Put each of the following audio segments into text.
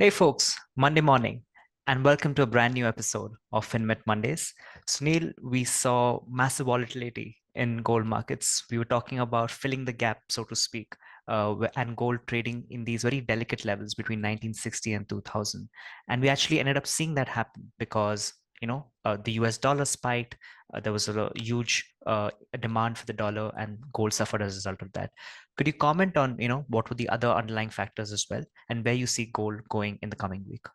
Hey folks, Monday morning, and welcome to a brand new episode of FinMet Mondays. Sunil, we saw massive volatility in gold markets. We were talking about filling the gap, so to speak, and gold trading in these very delicate levels between 1960 and 2000. And we actually ended up seeing that happen because the US dollar spiked. There was a huge demand for the dollar, and gold suffered as a result of that. Could you comment on what were the other underlying factors as well, and where you see gold going in the coming week?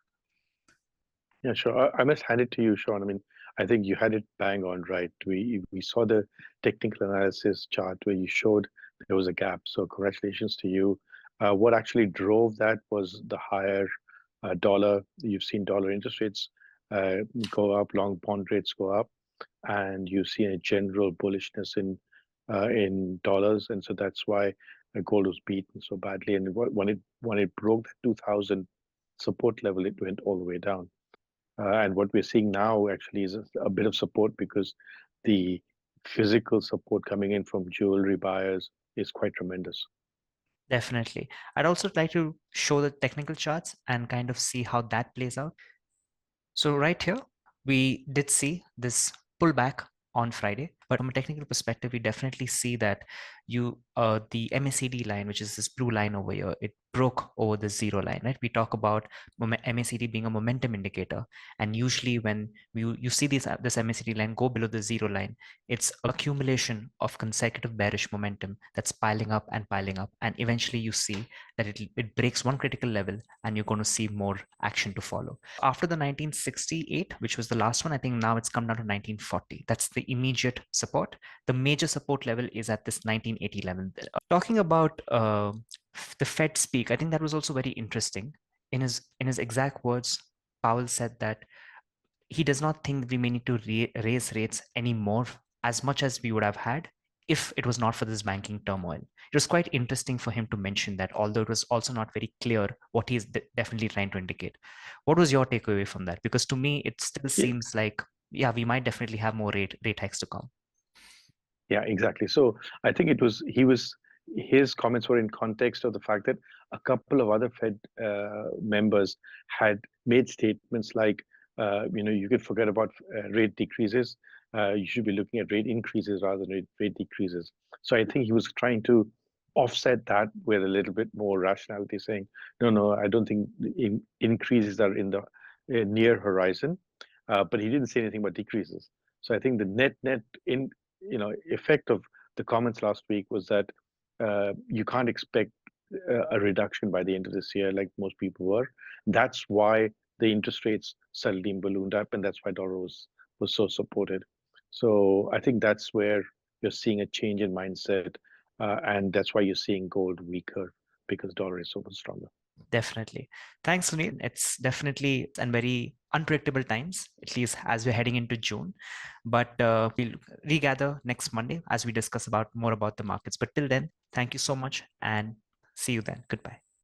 Yeah, sure. I must hand it to you, Shawn. I mean, I think you had it bang on right. We saw the technical analysis chart where you showed there was a gap. So congratulations to you. What actually drove that was the higher dollar. You've seen dollar interest rates go up, long bond rates go up, and you've seen a general bullishness in dollars, and so that's why gold was beaten so badly. And when it broke that 2000 support level, it went all the way down. And what we're seeing now actually is a bit of support because the physical support coming in from jewelry buyers is quite tremendous. Definitely. I'd also like to show the technical charts and kind of see how that plays out. So right here, we did see this pullback on Friday, but from a technical perspective, we definitely see that the MACD line, which is this blue line over here, it broke over the zero line, right? We talk about MACD being a momentum indicator, and usually when you see this MACD line go below the zero line, it's accumulation of consecutive bearish momentum that's piling up, and eventually you see that it breaks one critical level, and you're going to see more action to follow. After the 1968, which was the last one, I think now it's come down to 1940. That's the immediate support. The major support level is at this 1980 level. Talking about the Fed speak, I think that was also very interesting. In his exact words, Powell said that he does not think we may need to raise rates anymore as much as we would have had if it was not for this banking turmoil. It was quite interesting for him to mention that, although it was also not very clear what he's definitely trying to indicate. What was your takeaway from that? Because to me, it still Yeah, seems like, yeah, we might definitely have more rate hikes to come. yeah, exactly. So I think his comments were in context of the fact that a couple of other Fed members had made statements like, you could forget about rate decreases. You should be looking at rate increases rather than rate decreases. So I think he was trying to offset that with a little bit more rationality, saying, no, no, I don't think increases are in the near horizon. But he didn't say anything about decreases. So I think the net effect of the comments last week was that you can't expect a reduction by the end of this year like most people were. That's why the interest rates suddenly ballooned up, and that's why dollar was so supported. So I think that's where you're seeing a change in mindset, and that's why you're seeing gold weaker because dollar is so much stronger. Definitely. Thanks, Sunil. It's definitely and very unpredictable times, at least as we're heading into June. But we'll regather next Monday as we discuss about more about the markets. But till then, thank you so much and see you then. Goodbye.